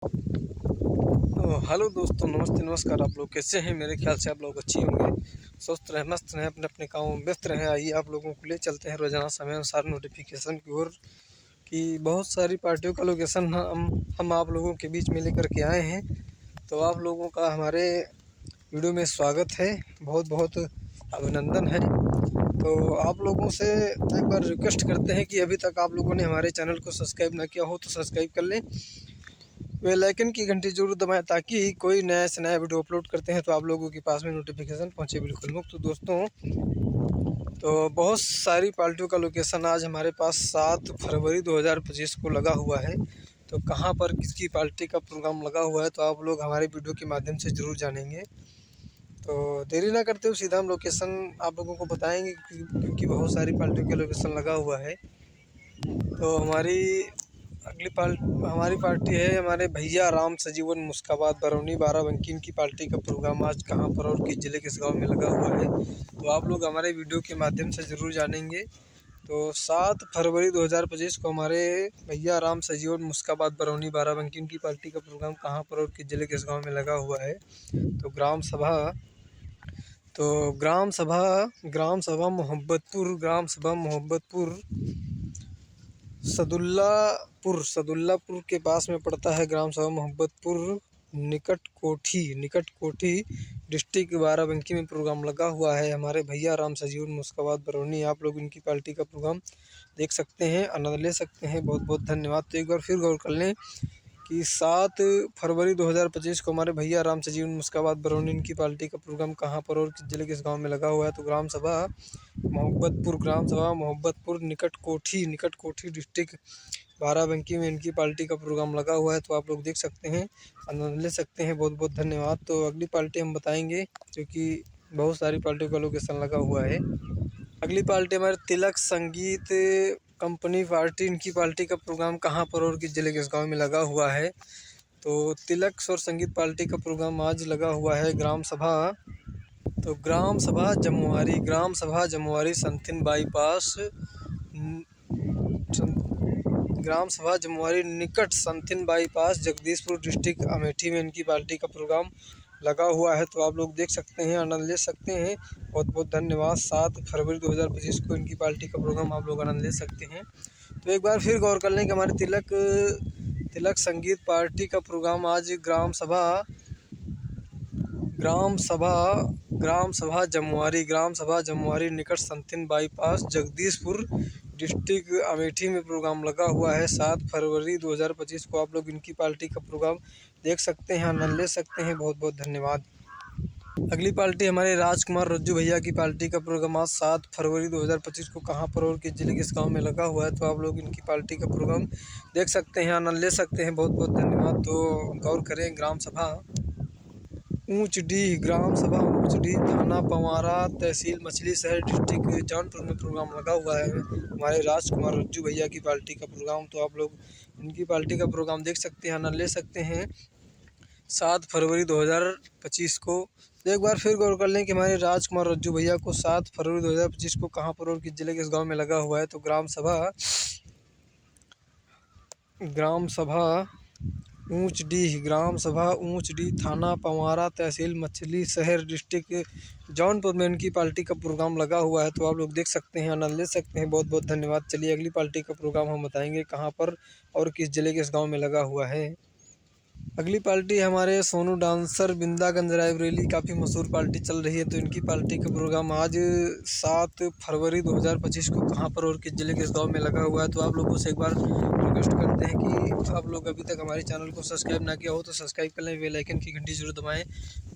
Hello दोस्तों, नमस्ते नमस्कार। आप लोग कैसे हैं? मेरे ख्याल से आप लोग अच्छे होंगे, स्वस्थ रहें, मस्त रहें, अपने अपने कामों में व्यस्त रहें। आइए आप लोगों को ले चलते हैं रोजाना समय अनुसार नोटिफिकेशन की ओर कि बहुत सारी पार्टियों का लोकेशन हम आप लोगों के बीच में लेकर के आए हैं। तो आप लोगों का हमारे वीडियो में स्वागत है, बहुत बहुत अभिनंदन है। तो आप लोगों से एक बार रिक्वेस्ट करते हैं कि अभी तक आप लोगों ने हमारे चैनल को सब्सक्राइब ना किया हो तो सब्सक्राइब कर लें, बेल आइकन की घंटी जरूर दबाएं ताकि कोई नया से नया वीडियो अपलोड करते हैं तो आप लोगों के पास में नोटिफिकेशन पहुंचे बिल्कुल मुफ्त। तो दोस्तों, तो बहुत सारी पार्टियों का लोकेशन आज हमारे पास 7 फरवरी 2025 को लगा हुआ है। तो कहां पर किसकी पार्टी का प्रोग्राम लगा हुआ है तो आप लोग हमारे वीडियो के माध्यम से ज़रूर जानेंगे। तो देरी ना करते हुए सीधा हम लोकेशन आप लोगों को बताएंगे क्योंकि बहुत सारी पार्टियों का लोकेशन लगा हुआ है। तो हमारी पार्टी है हमारे भैया राम सजीवन मुस्काबाद बरौनी बाराबंकी। इनकी पार्टी का प्रोग्राम आज कहाँ पर और किस जिले किस गांव में लगा हुआ है तो आप लोग हमारे वीडियो के माध्यम से ज़रूर जानेंगे। तो 7 फरवरी 2025 को हमारे भैया राम सजीवन मुस्काबाद बरौनी बाराबंकी इनकी पार्टी का प्रोग्राम कहाँ पर और किस जिले किस गाँव में लगा हुआ है। तो ग्राम सभा मोहब्बतपुर सदुल्लापुर के पास में पड़ता है। ग्राम सभा मोहब्बतपुर निकट कोठी डिस्ट्रिक्ट बाराबंकी में प्रोग्राम लगा हुआ है हमारे भैया राम सजीवन मुस्काबाद बरौनी। आप लोग इनकी पार्टी का प्रोग्राम देख सकते हैं, आनंद ले सकते हैं। बहुत बहुत धन्यवाद। तो एक बार फिर गौर कर लें कि 7 फरवरी 2025 को हमारे भैया राम सजीवन मुस्काबाद बरौनी इनकी पार्टी का प्रोग्राम कहाँ पर और किस जिले किस गांव में लगा हुआ है। तो ग्राम सभा मोहब्बतपुर निकट कोठी डिस्ट्रिक्ट बाराबंकी में इनकी पार्टी का प्रोग्राम लगा हुआ है। तो आप लोग देख सकते हैं, आनंद ले सकते हैं। बहुत बहुत धन्यवाद। तो अगली पार्टी हम बताएंगे क्योंकि बहुत सारी पार्टियों का लोकेशन लगा हुआ है। अगली पार्टी हमारे तिलक संगीत कंपनी पार्टी। इनकी पार्टी का प्रोग्राम कहाँ पर और किस जिले किस गांव में लगा हुआ है। तो तिलक स्वर संगीत पार्टी का प्रोग्राम आज लगा हुआ है ग्राम सभा जमुआरी संथिन बाईपास ग्राम सभा जमुआरी निकट संथिन बाईपास जगदीशपुर डिस्ट्रिक्ट अमेठी में इनकी पार्टी का प्रोग्राम लगा हुआ है। तो आप लोग देख सकते हैं, आनंद ले सकते हैं। बहुत बहुत धन्यवाद। 7 फरवरी 2025 को इनकी पार्टी का प्रोग्राम आप लोग आनंद ले सकते हैं। तो एक बार फिर गौर कर लें कि हमारे तिलक संगीत पार्टी का प्रोग्राम आज ग्राम सभा जमुआरी निकट संथिन बाईपास जगदीशपुर डिस्ट्रिक्ट अमेठी में प्रोग्राम लगा हुआ है। 7 फरवरी 2025 को आप लोग इनकी पार्टी का प्रोग्राम देख सकते हैं, आनंद ले सकते हैं। बहुत बहुत धन्यवाद। अगली पार्टी हमारे राजकुमार रज्जू भैया की पार्टी का प्रोग्राम आज 7 फरवरी 2025 को कहाँ पर और किस जिले किस गांव में लगा हुआ है। तो आप लोग इनकी पार्टी का प्रोग्राम देख सकते हैं, आनंद ले सकते हैं। बहुत बहुत धन्यवाद। तो गौर करें, ग्राम सभा ऊंचडीह थाना पवारा तहसील मछली शहर डिस्ट्रिक्ट जौनपुर में प्रोग्राम लगा हुआ है हमारे राजकुमार रज्जू भैया की पार्टी का प्रोग्राम। तो आप लोग इनकी पार्टी का प्रोग्राम देख सकते हैं, आनंद ले सकते हैं। 7 फरवरी 2025 को। तो एक बार फिर गौर कर लें कि हमारे राजकुमार रज्जू भैया को 7 फरवरी 2025 को कहाँ पर और किस जिले के इस गाँव में लगा हुआ है। तो ग्राम सभा ऊंचडीह थाना पवारा तहसील मछली शहर डिस्ट्रिक्ट जौनपुर में इनकी पार्टी का प्रोग्राम लगा हुआ है। तो आप लोग देख सकते हैं, आनंद ले सकते हैं। बहुत बहुत धन्यवाद। चलिए अगली पार्टी का प्रोग्राम हम बताएंगे कहाँ पर और किस जिले के इस गाँव में लगा हुआ है। अगली पार्टी हमारे सोनू डांसर बिंदागंज रायबरेली, काफ़ी मशहूर पार्टी चल रही है। तो इनकी पार्टी का प्रोग्राम आज 7 फरवरी 2025 को कहाँ पर और किस जिले के इस गाँव में लगा हुआ है। तो आप लोगों से एक बार रिक्वेस्ट करते हैं कि आप लोग अभी तक हमारे चैनल को सब्सक्राइब ना किया हो तो सब्सक्राइब कर लें, बेल आइकन की घंटी जरूर दबाएं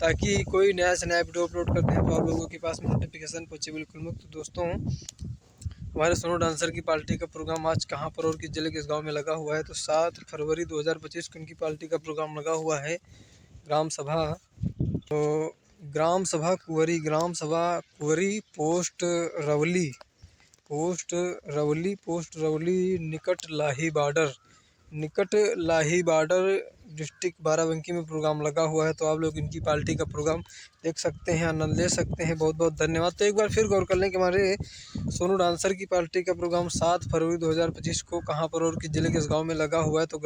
ताकि कोई नया से नया वीडियो अपलोड करते हैं तो आप लोगों के पास में नोटिफिकेशन पहुँचे बिल्कुल मुफ्त। तो दोस्तों, हमारे सोनू डांसर की पार्टी का प्रोग्राम आज कहाँ पर और किस जिले के इस गांव में लगा हुआ है। तो 7 फरवरी 2025 को इनकी पार्टी का प्रोग्राम लगा हुआ है ग्राम सभा कुंवरी पोस्ट रवली निकट लाही बॉर्डर डिस्ट्रिक्ट बाराबंकी में प्रोग्राम लगा हुआ है। तो आप लोग इनकी पार्टी का प्रोग्राम देख सकते हैं, आनंद ले सकते हैं। बहुत बहुत धन्यवाद। तो एक बार फिर गौर कर लें कि हमारे सोनू डांसर की पार्टी का प्रोग्राम 7 फरवरी 2025 को कहाँ पर और किस जिले के इस गाँव में लगा हुआ है। तो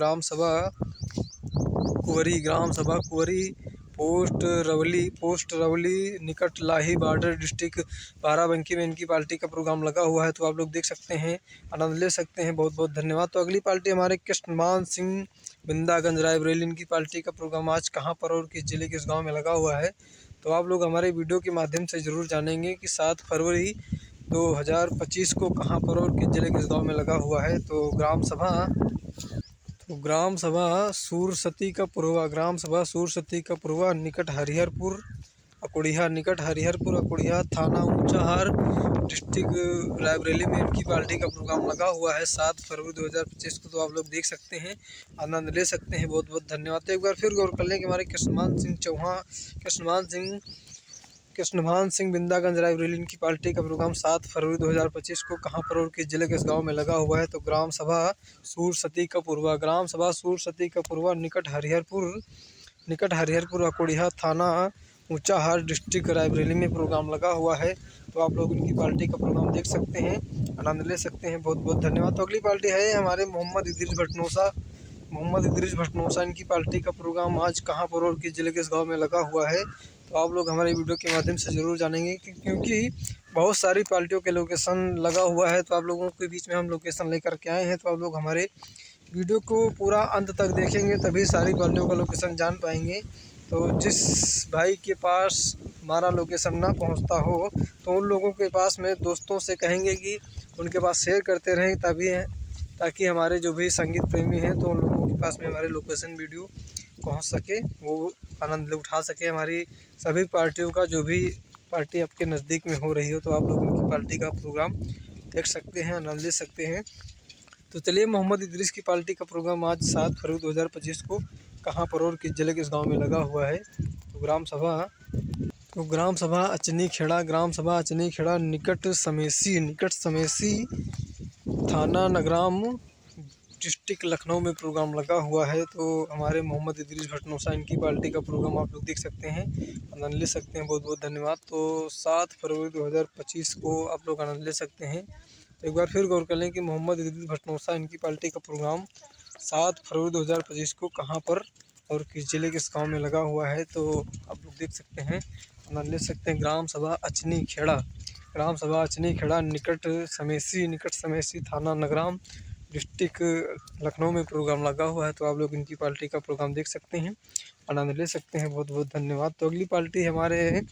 कुंवरी ग्राम सभा कुंवरी पोस्ट रवली निकट लाही बॉर्डर डिस्ट्रिक्ट बाराबंकी में इनकी पार्टी का प्रोग्राम लगा हुआ है। तो आप लोग देख सकते हैं, आनंद ले सकते हैं। बहुत बहुत धन्यवाद। तो अगली पार्टी हमारे कृष्णमान सिंह बिंदागंज रायबरेली, इनकी पार्टी का प्रोग्राम आज कहाँ पर और किस जिले के इस गाँव में लगा हुआ है। तो आप लोग हमारे वीडियो के माध्यम से ज़रूर जानेंगे कि 7 फरवरी 2025 को कहाँ पर और किस जिले के इस गाँव में लगा हुआ है। तो ग्राम सभा सूरसती का पूर्वा निकट हरिहरपुर अकुड़िया थाना ऊंचाहार डिस्ट्रिक्ट रायबरेली में इनकी पार्टी का प्रोग्राम लगा हुआ है 7 फरवरी 2025 को। तो आप लोग देख सकते हैं, आनंद ले सकते हैं। बहुत बहुत धन्यवाद। तो एक बार फिर गौर कर लें कि हमारे कृष्णमान सिंह बिंदागंज रायबरेली, इनकी पार्टी का प्रोग्राम 7 फरवरी 2025 को कहाँ पर और किस जिले के इस गाँव में लगा हुआ है। तो ग्राम सभा सूरसती का पूर्वा निकट हरिहरपुर अकुड़िया थाना ऊंचाहार डिस्ट्रिक्ट रायबरेली में प्रोग्राम लगा हुआ है। तो आप लोग इनकी पार्टी का प्रोग्राम देख सकते हैं, आनंद ले सकते हैं। बहुत बहुत धन्यवाद। तो अगली पार्टी है हमारे मोहम्मद इदरीस भटनोसा, इनकी पार्टी का प्रोग्राम आज कहाँ पर और किस जिले के इस गाँव में लगा हुआ है। तो आप लोग हमारे वीडियो के माध्यम से ज़रूर जानेंगे क्योंकि बहुत सारी पार्टियों के लोकेशन लगा हुआ है। तो आप लोगों के बीच में हम लोकेशन लेकर के आए हैं। तो आप लोग हमारे वीडियो को पूरा अंत तक देखेंगे तभी सारी पार्टियों का लोकेशन जान पाएंगे। तो जिस भाई के पास हमारा लोकेशन ना पहुंचता हो तो उन लोगों के पास में दोस्तों से कहेंगे कि उनके पास शेयर करते रहें, ताकि हमारे जो भी संगीत प्रेमी हैं तो उन लोगों के पास में हमारे लोकेशन वीडियो पहुंच सके, वो आनंद उठा सके हमारी सभी पार्टियों का। जो भी पार्टी आपके नज़दीक में हो रही हो तो आप लोग उनकी पार्टी का प्रोग्राम देख सकते हैं, आनंद ले सकते हैं। तो चलिए, मोहम्मद इदरीस की पार्टी का प्रोग्राम आज 7 फरवरी 2025 को कहाँ पर और किस जिले के इस गाँव में लगा हुआ है। तो ग्राम सभा अचनी खेड़ा निकट समेसी थाना नगराम डिस्ट्रिक्ट लखनऊ में प्रोग्राम लगा हुआ है। तो हमारे मोहम्मद इदरीस भटनोसा, इनकी पार्टी का प्रोग्राम आप लोग देख सकते हैं, आनंद ले सकते हैं। बहुत बहुत धन्यवाद। तो 7 फरवरी 2025 को आप लोग आनंद ले सकते हैं। तो एक बार फिर गौर कर लें कि मोहम्मद इदरीस भटनोसा, इनकी पार्टी का प्रोग्राम 7 फरवरी 2025 को कहाँ पर और किस जिले के इस गाँव में लगा हुआ है। तो आप लोग देख सकते हैं, आनंद ले सकते हैं। ग्राम सभा अचनी खेड़ा निकट समेसी थाना नगराम डिस्ट्रिक्ट लखनऊ में प्रोग्राम लगा हुआ है। तो आप लोग इनकी पार्टी का प्रोग्राम देख सकते हैं, आनंद ले सकते हैं। बहुत बहुत धन्यवाद। तो अगली पार्टी हमारे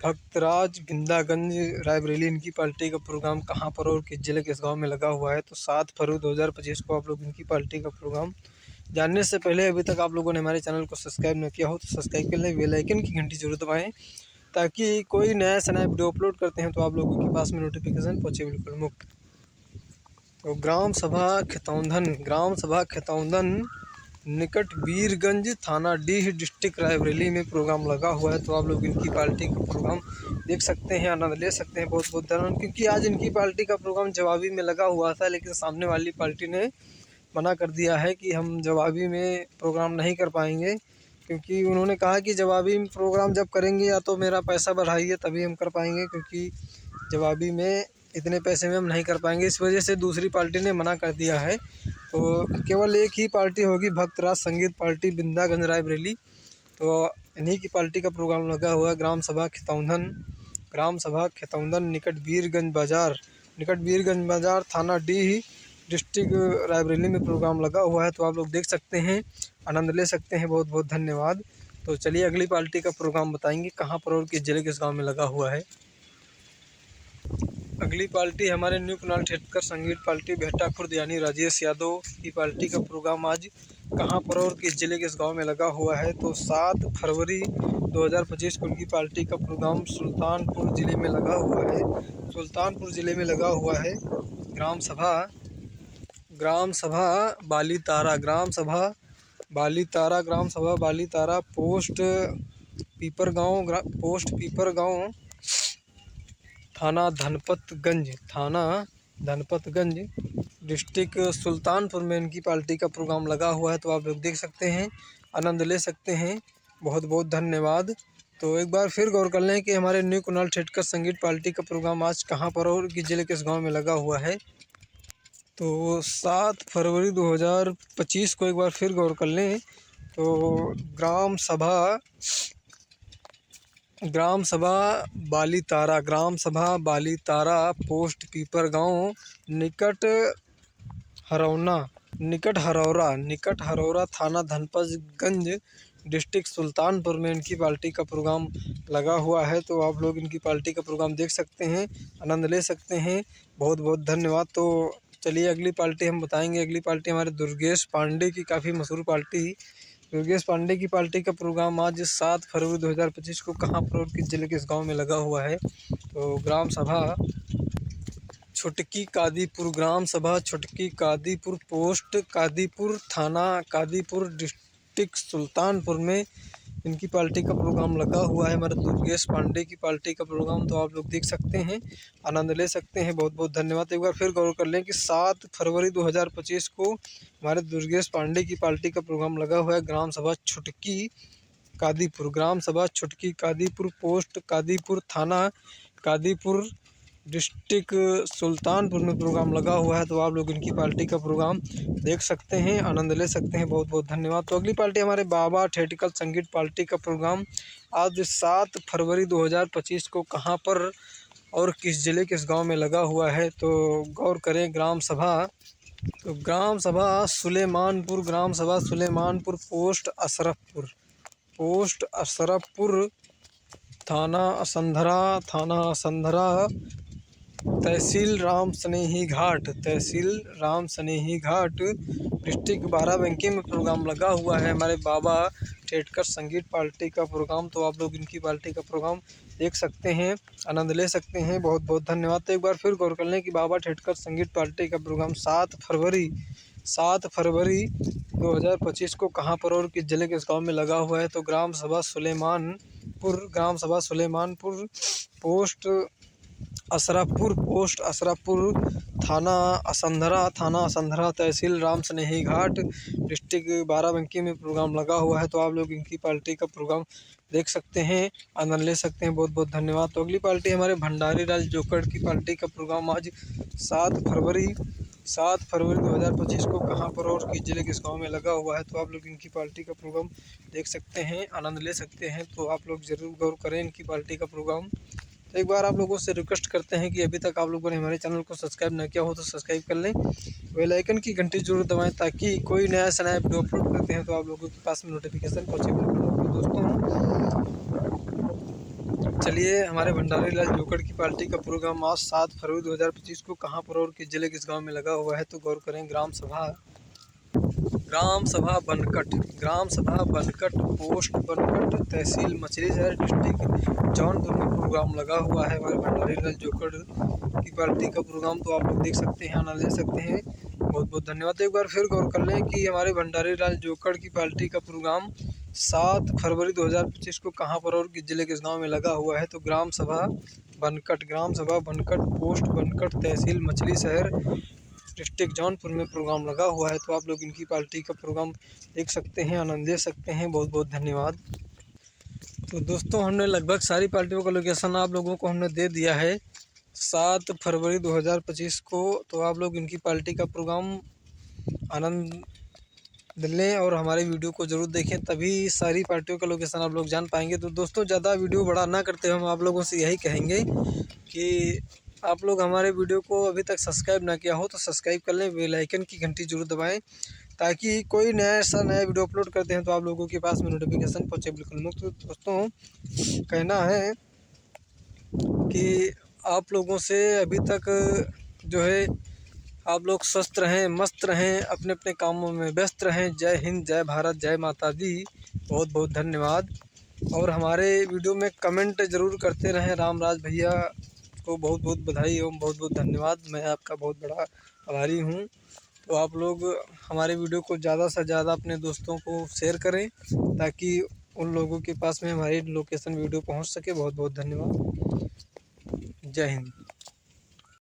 भक्तराज बिंदागंज रायबरेली, इनकी पार्टी का प्रोग्राम कहाँ पर और किस जिले के इस गाँव में लगा हुआ है। तो 7 फरवरी 2025 को आप लोग इनकी पार्टी का प्रोग्राम जानने से पहले अभी तक आप लोगों ने हमारे चैनल को सब्सक्राइब न किया हो तो सब्सक्राइब कर लें, बेल आइकन की घंटी जरूर दबाएं, ताकि कोई नया से नया वीडियो अपलोड करते हैं तो आप लोगों के पास में नोटिफिकेशन पहुँचे बिल्कुल मुफ्त। तो ग्राम सभा खेतौंदन निकट वीरगंज थाना डीह डिस्ट्रिक्ट रायबरेली में प्रोग्राम लगा हुआ है। तो आप लोग इनकी पार्टी का प्रोग्राम देख सकते हैं, आनंद ले सकते हैं। बहुत बहुत धन्यवाद। क्योंकि आज इनकी पार्टी का प्रोग्राम जवाबी में लगा हुआ था, लेकिन सामने वाली पार्टी ने मना कर दिया है कि हम जवाबी में प्रोग्राम नहीं कर पाएंगे, क्योंकि उन्होंने कहा कि जवाबी में प्रोग्राम जब करेंगे या तो मेरा पैसा बढ़ाइए तभी हम कर पाएंगे, क्योंकि जवाबी में इतने पैसे में हम नहीं कर पाएंगे। इस वजह से दूसरी पार्टी ने मना कर दिया है। तो केवल एक ही पार्टी होगी, भक्तराज संगीत पार्टी बिंदागंज रायबरेली। तो इन्हीं की पार्टी का प्रोग्राम लगा हुआ है। ग्राम सभा खेतौंदन निकट वीरगंज बाजार थाना डीह डिस्ट्रिक्ट रायबरेली में प्रोग्राम लगा हुआ है। तो आप लोग देख सकते हैं, आनंद ले सकते हैं। बहुत बहुत धन्यवाद। तो चलिए अगली पार्टी का प्रोग्राम बताएंगे कहाँ पर और किस जिले किस गाँव में लगा हुआ है। अगली पार्टी हमारे न्यू कुणाल ठेटकर संगीत पार्टी भेटा खुर्द यानी राजेश यादव की पार्टी का प्रोग्राम आज कहाँ पर और किस जिले के इस गाँव में लगा हुआ है। तो 7 फरवरी 2025 को उनकी पार्टी का प्रोग्राम सुल्तानपुर ज़िले में लगा हुआ है। ग्राम सभा बाली तारा पोस्ट पीपर गाँव थाना धनपतगंज डिस्ट्रिक्ट सुल्तानपुर में इनकी पार्टी का प्रोग्राम लगा हुआ है। तो आप लोग देख सकते हैं, आनंद ले सकते हैं। बहुत बहुत धन्यवाद। तो एक बार फिर गौर कर लें कि हमारे न्यू कुणाल ठेटकर संगीत पार्टी का प्रोग्राम आज कहाँ पर और किस जिले के इस गाँव में लगा हुआ है। तो 7 फरवरी 2025 को एक बार फिर गौर कर लें तो ग्राम सभा बाली तारा पोस्ट पीपर गांव निकट हरौरा थाना धनपतगंज डिस्ट्रिक्ट सुल्तानपुर में इनकी पार्टी का प्रोग्राम लगा हुआ है। तो आप लोग इनकी पार्टी का प्रोग्राम देख सकते हैं, आनंद ले सकते हैं। बहुत बहुत धन्यवाद। तो चलिए अगली पार्टी हम बताएंगे। अगली पार्टी हमारे दुर्गेश पांडे की काफ़ी मशहूर पार्टी, दुर्गेश पांडे की पार्टी का प्रोग्राम आज 7 फरवरी 2025 को कहाँ पर और किस जिले के इस गाँव में लगा हुआ है। तो ग्राम सभा छुटकी कादीपुर पोस्ट कादीपुर थाना कादीपुर डिस्ट्रिक्ट सुल्तानपुर में इनकी पार्टी का प्रोग्राम लगा हुआ है। हमारे दुर्गेश पांडे की पार्टी का प्रोग्राम तो आप लोग देख सकते हैं, आनंद ले सकते हैं। बहुत बहुत धन्यवाद। एक बार फिर गौर कर लें कि 7 फरवरी 2025 को हमारे दुर्गेश पांडे की पार्टी का प्रोग्राम लगा हुआ है। ग्राम सभा छुटकी कादीपुर पोस्ट कादीपुर थाना कादीपुर डिस्ट्रिक्ट सुल्तानपुर में प्रोग्राम लगा हुआ है। तो आप लोग इनकी पार्टी का प्रोग्राम देख सकते हैं, आनंद ले सकते हैं। बहुत बहुत धन्यवाद। तो अगली पार्टी हमारे बाबा थिएटिकल संगीत पार्टी का प्रोग्राम आज 7 फरवरी 2025 को कहां पर और किस जिले के इस गांव में लगा हुआ है। तो गौर करें। ग्राम सभा सुलेमानपुर पोस्ट अशरफपुर थाना असंधरा तहसील राम स्नेही घाट डिस्ट्रिक्ट बाराबंकी में प्रोग्राम लगा हुआ है। हमारे बाबा थिएटिकल संगीत पार्टी का प्रोग्राम तो आप लोग इनकी पार्टी का प्रोग्राम देख सकते हैं, आनंद ले सकते हैं। बहुत बहुत धन्यवाद। तो एक बार फिर गौर कर लें कि बाबा थिएटिकल संगीत पार्टी का प्रोग्राम 7 फरवरी 2025 को कहां पर और किस जिले के इस गाँव में लगा हुआ है। तो ग्राम सभा सुलेमानपुर पोस्ट अशरफपुर थाना असंधरा तहसील राम स्नेही घाट डिस्ट्रिक्ट बाराबंकी में प्रोग्राम लगा हुआ है। तो आप लोग इनकी पार्टी का प्रोग्राम देख सकते हैं, आनंद ले सकते हैं। बहुत बहुत धन्यवाद। तो अगली पार्टी हमारे भंडारी लाल जोकड़ की पार्टी का प्रोग्राम आज 7 फरवरी 2025 को कहां पर और किस जिले के इस गाँव में लगा हुआ है। तो आप लोग इनकी पार्टी का प्रोग्राम देख सकते हैं, आनंद ले सकते हैं। तो आप लोग ज़रूर गौर करें इनकी पार्टी का प्रोग्राम। तो एक बार आप लोगों से रिक्वेस्ट करते हैं कि अभी तक आप लोगों ने हमारे चैनल को सब्सक्राइब न किया हो तो सब्सक्राइब कर लें, बेल आइकन की घंटी जरूर दबाएं ताकि कोई नया से नया वीडियो अपलोड करते हैं तो आप लोगों के पास में नोटिफिकेशन पहुँचे। दोस्तों चलिए हमारे भंडारी लाल जोकड़ की पार्टी का प्रोग्राम आज 7 फरवरी 2025 को कहां पर और किस जिले के इस गाँव में लगा हुआ है। तो गौर करें। ग्राम सभा बनकट पोस्ट बनकट तहसील मछली शहर डिस्ट्रिक्ट जौनपुर में प्रोग्राम लगा हुआ है। हमारे भंडारी लाल जोकड़ की पार्टी का प्रोग्राम तो आप लोग देख सकते हैं, आनंद ले सकते हैं। बहुत बहुत धन्यवाद। एक बार फिर गौर कर लें कि हमारे भंडारी लाल जोकड़ की पार्टी का प्रोग्राम 7 फरवरी 2025 को कहां पर और किस जिले के गाँव में लगा हुआ है। तो ग्राम सभा बनकट पोस्ट बनकट तहसील मछली शहर डिस्ट्रिक्ट जौनपुर में प्रोग्राम लगा हुआ है। तो आप लोग इनकी पार्टी का प्रोग्राम देख सकते हैं, आनंद ले सकते हैं। बहुत बहुत धन्यवाद। तो दोस्तों हमने लगभग सारी पार्टियों का लोकेशन आप लोगों को हमने दे दिया है 7 फरवरी 2025 को। तो आप लोग इनकी पार्टी का प्रोग्राम आनंद लें और हमारे वीडियो को ज़रूर देखें, तभी सारी पार्टियों का लोकेशन आप लोग जान पाएंगे। तो दोस्तों ज़्यादा वीडियो बड़ा ना करते हुए हम आप लोगों से यही कहेंगे कि आप लोग हमारे वीडियो को अभी तक सब्सक्राइब ना किया हो तो सब्सक्राइब कर लें, बेल आइकन की घंटी जरूर दबाएं ताकि कोई नया वीडियो अपलोड करते हैं तो आप लोगों के पास में नोटिफिकेशन पहुंचे। बिल्कुल मुफ्त। तो दोस्तों कहना है कि आप लोगों से अभी तक जो है आप लोग स्वस्थ रहें, मस्त रहें, अपने अपने कामों में व्यस्त रहें। जय हिंद, जय भारत, जय माता दी। बहुत बहुत धन्यवाद। और हमारे वीडियो में कमेंट ज़रूर करते रहें। रामराज भैया को बहुत बहुत बधाई एवं बहुत बहुत धन्यवाद। मैं आपका बहुत बड़ा आभारी हूँ। तो आप लोग हमारे वीडियो को ज़्यादा से ज़्यादा अपने दोस्तों को शेयर करें ताकि उन लोगों के पास में हमारी लोकेशन वीडियो पहुँच सके। बहुत बहुत धन्यवाद। जय हिंद।